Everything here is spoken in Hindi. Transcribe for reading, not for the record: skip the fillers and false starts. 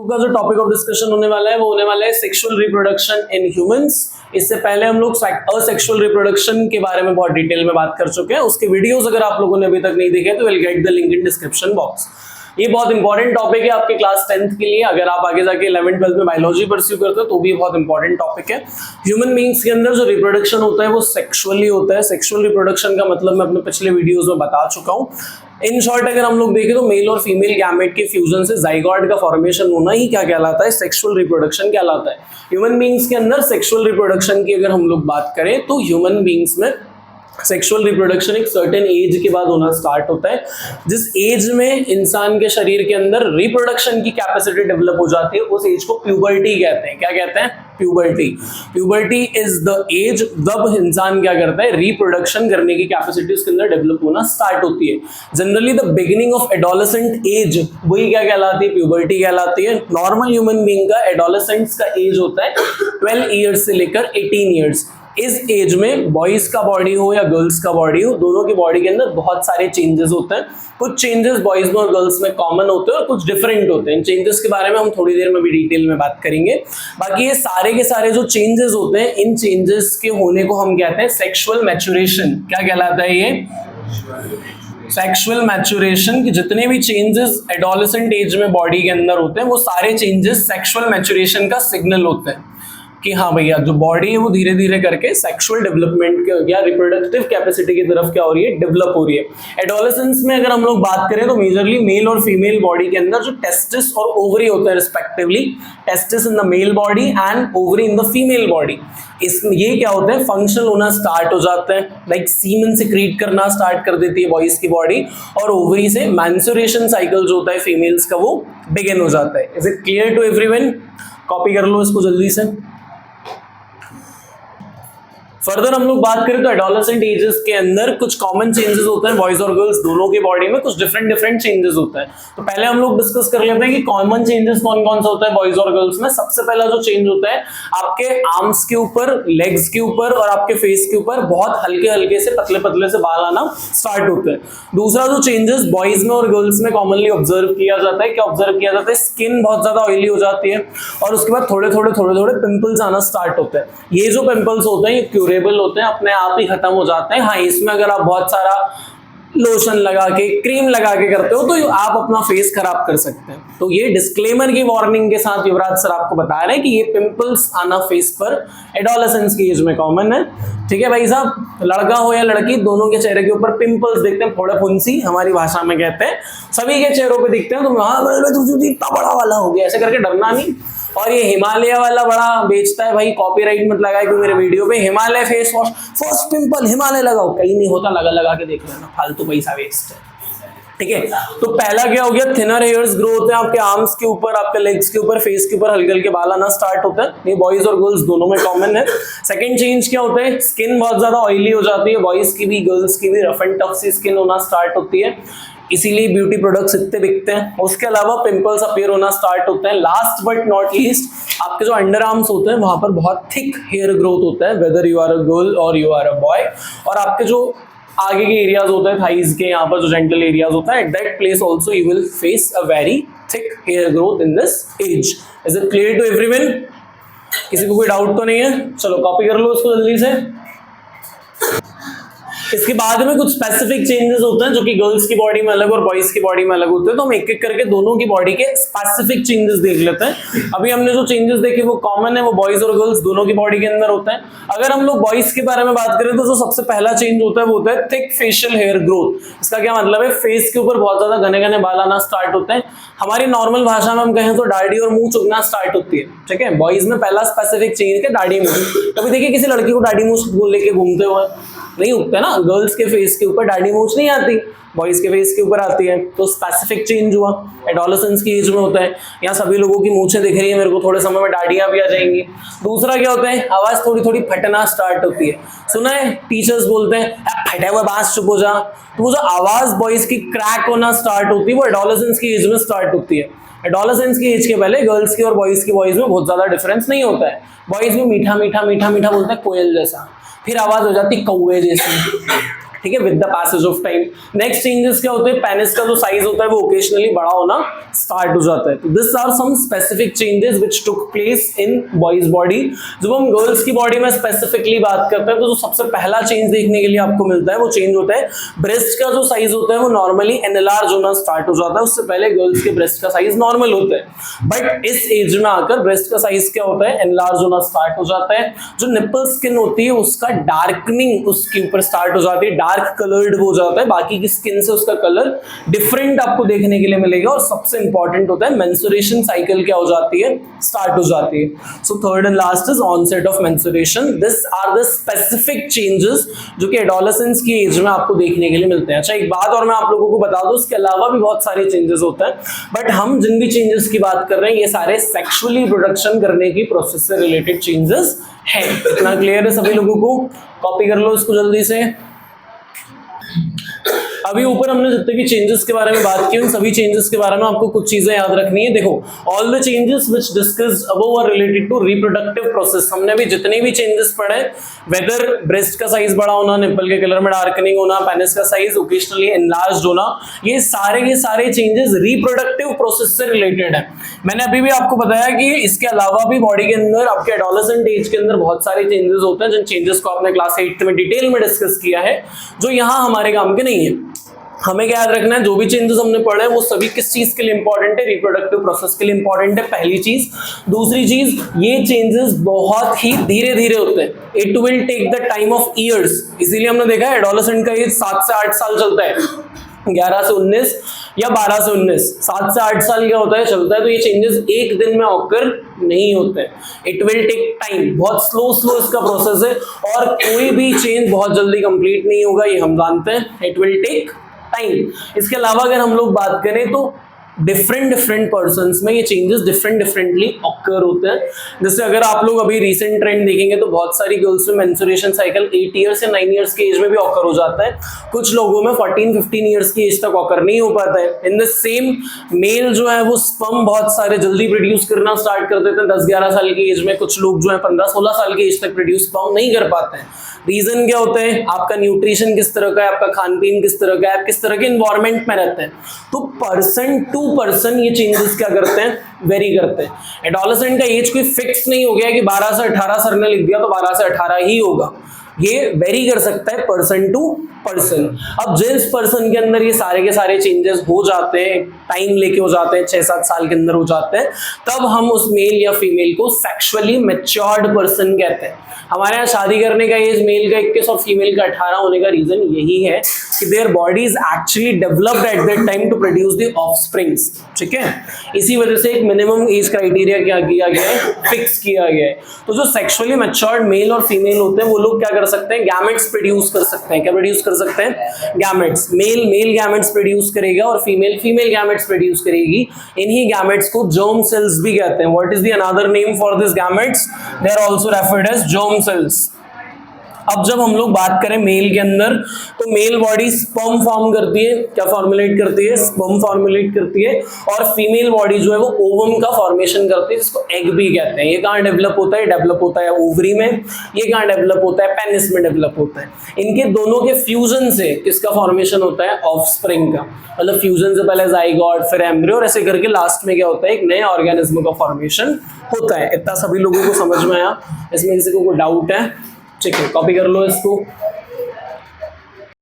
का जो टॉपिक ऑफ डिस्कशन होने वाला है वो होने वाला है सेक्सुअल रिप्रोडक्शन इन ह्यूमंस। इससे पहले हम लोग असेक्सुअल रिप्रोडक्शन के बारे में बहुत डिटेल में बात कर चुके हैं। उसके वीडियोस अगर आप लोगों ने अभी तक नहीं देखे तो will get the link in description box. ये बहुत इंपॉर्टेंट टॉपिक है आपके क्लास 10th के लिए। अगर आप आगे जाके 11th 12th में बायोलॉजी परस्यू करते हो तो भी बहुत इंपॉर्टेंट टॉपिक है। ह्यूमन बीइंग्स के अंदर जो रिप्रोडक्शन होता है वो सेक्सुअली होता है। सेक्सुअल रिप्रोडक्शन का मतलब मैं अपने पिछले वीडियोस में बता चुका हूँ। इन शॉर्ट अगर हम लोग देखें तो मेल और फीमेल गैमेट के फ्यूजन से जाइगोट का फॉर्मेशन होना ही क्या कहलाता है, सेक्सुअल रिप्रोडक्शन कहलाता है। ह्यूमन बीइंग्स के अंदर सेक्सुअल रिप्रोडक्शन की अगर हम लोग बात करें तो ह्यूमन बीइंग्स में सेक्सुअल रिप्रोडक्शन एक सर्टेन एज के बाद होना स्टार्ट होता है। जिस एज में इंसान के शरीर के अंदर रिप्रोडक्शन की कैपेसिटी डेवलप हो जाती है उस एज को प्यूबर्टी कहते हैं। क्या कहते हैं? Puberty. Puberty is the age जब इंसान क्या करता है, रिप्रोडक्शन करने की कैपेसिटी उसके अंदर डेवलप होना स्टार्ट होती है। Generally the beginning of adolescent age वही क्या कहलाती है, प्यूबर्टी कहलाती है। नॉर्मल ह्यूमन बीइंग का एडोलेसेंट्स का एज होता है 12 ईयर्स से लेकर 18 ईयर्स। इस एज में बॉयज का बॉडी हो या गर्ल्स का बॉडी हो, दोनों की बॉडी के अंदर बहुत सारे चेंजेस होते हैं। कुछ चेंजेस बॉयज में और गर्ल्स में कॉमन होते हैं और कुछ डिफरेंट होते हैं। इन चेंजेस के बारे में हम थोड़ी देर में भी डिटेल में बात करेंगे। बाकी ये सारे के सारे जो चेंजेस होते हैं, इन चेंजेस के होने को हम कहते हैं सेक्सुअल मैच्योरेशन। क्या कहलाता है ये? Sexual maturation. कि जितने भी चेंजेस एडोलेसेंट एज में बॉडी के अंदर होते हैं वो सारे चेंजेस सेक्सुअल मैच्योरेशन का सिग्नल होते हैं कि हाँ भैया जो बॉडी है वो धीरे धीरे करके सेक्सुअल डेवलपमेंट या रिप्रोडक्टिव कैपेसिटी की तरफ क्या हो रही है, डेवलप हो रही है। एडोलेसेंस में अगर हम लोग बात करें तो मेजरली मेल और फीमेल बॉडी के अंदर जो टेस्टिस और ओवरी होते हैं respectively, testis in the male body and ovary in the female body, इसमें ये क्या होते हैं, फंक्शन होना स्टार्ट हो जाते हैं। लाइक सीमेन सिक्रीट करना स्टार्ट कर देती है बॉयज की बॉडी और ओवरी से मेंस्ट्रुएशन साइकिल जो होता है फीमेल्स का वो बिगिन हो जाता है। Is it clear to everyone? Copy कर लो इसको जल्दी से। फर्दर हम लोग बात करें तो एडोलेसेंट एजेस के अंदर कुछ कॉमन चेंजेस होते हैं बॉयज और गर्ल्स दोनों की बॉडी में, कुछ डिफरेंट चेंजेस होते हैं। तो पहले हम लोग डिस्कस कर लेते हैं कि कॉमन चेंजेस कौन कौन सा होता है बॉयज और गर्ल्स में। सबसे पहला जो चेंज होता है आपके आर्म्स के ऊपर, लेग्स के ऊपर और आपके फेस के ऊपर बहुत हल्के हल्के से पतले पतले से बाल आना स्टार्ट होते हैं। दूसरा जो चेंजेस बॉयज में और गर्ल्स में कॉमनली ऑब्जर्व किया जाता है, क्या ऑब्जर्व किया जाता है, स्किन बहुत ज्यादा ऑयली हो जाती है और उसके बाद थोड़े थोड़े पिंपल्स आना स्टार्ट होते हैं। ये जो पिंपल्स होते हैं ये क्यूरेबल होते हैं, अपने आप ही खत्म हो जाते हैं। हाँ, इसमें अगर आप बहुत सारा लोशन लगा के, क्रीम लगा के करते हो तो आप अपना फेस खराब कर सकते हैं। तो ये डिस्क्लेमर की वार्निंग के साथ युवराज सर आपको बता रहे हैं कि ये पिंपल्स आना फेस पर एडोलेसेंस की एज में कॉमन है। ठीक है भाई साहब, लड़का हो या लड़की दोनों के चेहरे के ऊपर पिंपल्स दिखते हैं, फोड़ा फुंसी हमारी भाषा में कहते हैं, सभी के चेहरों पे दिखते हैं। तो हाँ इतना बड़ा वाला हो गया ऐसे करके डरना नहीं। और ये हिमालय वाला बड़ा बेचता है भाई, कॉपीराइट मत लगाए क्यों मेरे वीडियो पे, Himalaya face wash first pimple Himalaya लगाओ, कहीं नहीं होता, लगा के देख लेना, फालतू पैसा वेस्ट है। ठीक है, तो पहला क्या हो गया, थिनर हेयर्स ग्रो होते हैं आपके आर्म्स के ऊपर, आपके लेग्स के ऊपर, फेस के ऊपर हल्के हल्के बाल आना स्टार्ट होता है। ये बॉयज और गर्ल्स दोनों में कॉमन है। सेकंड चेंज क्या होता है, स्किन बहुत ज्यादा ऑयली हो जाती है, बॉयज की भी गर्ल्स की भी रफ एंड टफ सी स्किन होना स्टार्ट होती है, इसीलिए ब्यूटी प्रोडक्ट्स इतने बिकते हैं। उसके अलावा पिंपल्स अपीयर होना स्टार्ट होते हैं। लास्ट बट नॉट लीस्ट आपके जो अंडर आर्म्स होते हैं वहां पर बहुत थिक हेयर ग्रोथ होता है, whether you are a girl और यू आर अ बॉय। और आपके जो आगे के एरियाज होते हैं, थाइज के यहाँ पर जो जेंटल एरियाज होता है, at that place also you will face a very thick hair growth in this age. Is it clear to everyone? किसी को कोई डाउट तो नहीं है? चलो कॉपी कर लो इसको जल्दी से। इसके बाद में कुछ स्पेसिफिक चेंजेस होते हैं जो कि गर्ल्स की बॉडी में अलग और बॉयज की बॉडी में अलग होते हैं। तो हम एक एक करके दोनों की बॉडी के स्पेसिफिक चेंजेस देख लेते हैं। अभी हमने जो चेंजेस देखे वो कॉमन है, वो बॉयज और गर्ल्स दोनों की बॉडी के अंदर होता है। अगर हम लोग बॉयज के बारे में बात करें तो जो सबसे पहला चेंज होता है वो होता है थिक फेशियल हेयर ग्रोथ। इसका क्या मतलब है, फेस के ऊपर बहुत ज्यादा घने घने बाल आना स्टार्ट होते हैं। हमारी नॉर्मल भाषा में हम कहें तो दाढ़ी और मुंह चुभना स्टार्ट होती है। ठीक है, बॉयज में पहला स्पेसिफिक चेंज है दाढ़ी मुंह। कभी देखिए किसी लड़की को दाढ़ी मुंह लेके घूमते हुए नहीं उगते ना, गर्ल्स के फेस के ऊपर दाढ़ी मूंछ नहीं आती, बॉयज के फेस के ऊपर आती है। तो स्पेसिफिक चेंज हुआ, एडोलेसेंस की एज में होता है। यहाँ सभी लोगों की मूंछें दिख रही है मेरे को, थोड़े समय में दाढ़ियां भी आ जाएंगी। दूसरा क्या होता है, आवाज थोड़ी थोड़ी फटना स्टार्ट होती है। सुना है टीचर्स बोलते हैं फटे हुए बांस चुप हो जा। तो वो जो आवाज बॉयज की क्रैक होना स्टार्ट होती है वो एडोलेसेंस की एज में स्टार्ट होती है। एडोलेसेंस की एज के पहले गर्ल्स की और बॉयज की वॉइस में बहुत ज्यादा डिफरेंस नहीं होता है। बॉयज में मीठा मीठा मीठा मीठा बोलते हैं कोयल जैसा, फिर आवाज हो जाती कौवे जैसी। ठीक है, with the passage of time. Next changes क्या होते हैं, पेनिस का जो साइज होता है वो ओकेजनली बड़ा होना स्टार्ट हो जाता है। तो this are some specific changes which took place in boys body. जब हम गर्ल्स की बॉडी में स्पेसिफिकली बात करते हैं तो जो सबसे पहला चेंज देखने के लिए आपको मिलता है वो चेंज होता है ब्रेस्ट का जो साइज होता है वो नॉर्मली एनलार्ज होना स्टार्ट हो जाता है। उससे पहले गर्ल्स के ब्रेस्ट का साइज नॉर्मल होता है, बट इस एज में आकर ब्रेस्ट का साइज क्या होता है, एनलार्ज होना स्टार्ट हो जाता है। जो निपल स्किन होती है उसका डार्कनिंग उसके ऊपर स्टार्ट हो जाती है, डार्क कलर्ड हो जाता है, बाकी की स्किन से उसका कलर डिफरेंट आपको देखने के लिए मिलेगा। और सबसे इंपॉर्टेंट होता है मेंस्ट्रुएशन साइकिल क्या हो जाती है, स्टार्ट हो जाती है। So third and last is onset of menstruation. This are the specific changes जो कि एडोलेसेंस की एज में आपको देखने के लिए मिलते हैं। अच्छा, एक बात और मैं आप लोगों को बता दूं, इसके अलावा भी बहुत सारे चेंजेस होते हैं, बट हम जिन भी चेंजेस की बात कर रहे हैं ये सारे सेक्सुअली प्रोडक्शन करने की प्रोसेस से रिलेटेड चेंजेस हैं। इतना क्लियर है सभी लोगों को? कॉपी कर लो इसको जल्दी से। अभी ऊपर हमने जितने भी चेंजेस के बारे में बात की उन सभी चेंजेस के बारे में आपको कुछ चीजें याद रखनी है। देखो, all the changes which discussed above are related to reproductive process. हमने भी जितने भी चेंजेस पढ़े, वेदर ब्रेस्ट का साइज बड़ा होना, निप्पल के कलर में डार्कनिंग होना, पेनिस का साइज ओकेजनली एनलार्ज्ड होना, ये सारे चेंजेस रिप्रोडक्टिव प्रोसेस से रिलेटेड है। मैंने अभी भी आपको बताया कि इसके अलावा भी बॉडी के अंदर आपके एडोलेसेंट एज के अंदर बहुत सारे चेंजेस होते हैं, जिन चेंजेस को आपने क्लास 8 में डिटेल में डिस्कस किया है, जो यहाँ हमारे काम के नहीं है। हमें क्या याद रखना है, जो भी चेंजेस हमने पढ़े हैं वो सभी किस चीज के लिए इंपॉर्टेंट है, रिप्रोडक्टिव प्रोसेस के लिए इंपॉर्टेंट है, पहली चीज। दूसरी चीज, ये चेंजेस बहुत ही धीरे धीरे होते हैं, it will take the time of years. इसीलिए हमने देखा है एडोलेसेंट का एज 7 से 8 साल चलता है, 11 से 19 या 12 से 19, 7 से 8 साल क्या होता है, चलता है। तो ये चेंजेस एक दिन में ऑकर नहीं होते, इट विल टेक टाइम, बहुत स्लो इसका प्रोसेस है, और कोई भी चेंज बहुत जल्दी कंप्लीट नहीं होगा, ये हम जानते हैं, इट विल टेक टाइम। इसके अलावा अगर हम लोग बात करें तो डिफरेंट पर्सन्स में ये चेंजेस डिफरेंटली ऑकर होते हैं। जैसे अगर आप लोग अभी रिसेंट ट्रेंड देखेंगे तो बहुत सारी गर्ल्स में मेंस्ट्रुएशन साइकिल 8 इयर्स या 9 इयर्स की एज में भी ऑकर हो जाता है। कुछ लोगों में 14-15 इयर्स की एज तक ऑकर नहीं हो पाता है। इन द सेम, मेल जो है वो स्पर्म बहुत सारे जल्दी प्रोड्यूस करना स्टार्ट कर देते हैं 10-11 साल की एज में। कुछ लोग जो है 15-16 साल की एज तक प्रोड्यूस स्पर्म नहीं कर पाते हैं। रीजन क्या होता है, आपका न्यूट्रिशन किस तरह का है, आपका खान पीन किस तरह का है, आप किस तरह के इन्वायरमेंट में रहते हैं। तो पर्सन टू पर्सन ये चेंजेस क्या करते हैं, वेरी करते हैं। एडोलेसेंट का एज कोई फिक्स नहीं हो गया कि 12 से 18 सर ने लिख दिया तो 12 से 18 ही होगा, ये वेरी कर सकता है पर्सन टू पर्सन। अब जिस पर्सन के अंदर ये सारे के सारे चेंजेस हो जाते हैं, टाइम लेके हो जाते हैं, 6-7 साल के अंदर हो जाते हैं, तब हम उस मेल या फीमेल को सेक्सुअली मैच्योर्ड पर्सन कहते हैं। हमारे यहाँ शादी करने का एज मेल का 21 और फीमेल का 18 होने का रीजन यही है कि their body is actually developed at that time to produce the offsprings. ठीक है, इसी वजह से एक मिनिमम एज क्राइटेरिया क्या किया गया है, फिक्स किया गया है। तो जो सेक्सुअली मैच्योर्ड मेल और फीमेल होते हैं वो लोग क्या कर सकते हैं, गैमेट्स प्रोड्यूस कर सकते हैं। क्या प्रोड्यूस कर सकते हैं, गैमेट्स। मेल गैमेट्स प्रोड्यूस करेगा और फीमेल गैमेट्स प्रोड्यूस करेगी। इन्हीं गैमेट्स को जर्म सेल्स भी कहते हैं। What is the another name for this gametes, they are also referred as germ cells. अब जब हम लोग बात करें मेल के अंदर, तो मेल बॉडी स्पर्म फॉर्म करती है, क्या फॉर्मुलेट करती है, स्पर्म फॉर्मुलेट करती है, और फीमेल बॉडी जो है वो ओवम का फॉर्मेशन करती है, जिसको एग भी कहते हैं। ये कहाँ डेवलप होता है, डेवलप होता है ओवरी में। ये कहाँ डेवलप होता है, पेनिस में डेवलप होता है। इनके दोनों के फ्यूजन से किसका फॉर्मेशन होता है, ऑफस्प्रिंग का। मतलब फ्यूजन से पहले जाइगोट, फिर एम्ब्रियो, और ऐसे करके लास्ट में क्या होता है, एक नए ऑर्गेनिज्म का फॉर्मेशन होता है। इतना सभी लोगों को समझ में आया? इसमें किसी को कोई डाउट है? ठीक है, कॉपी कर लो इसको।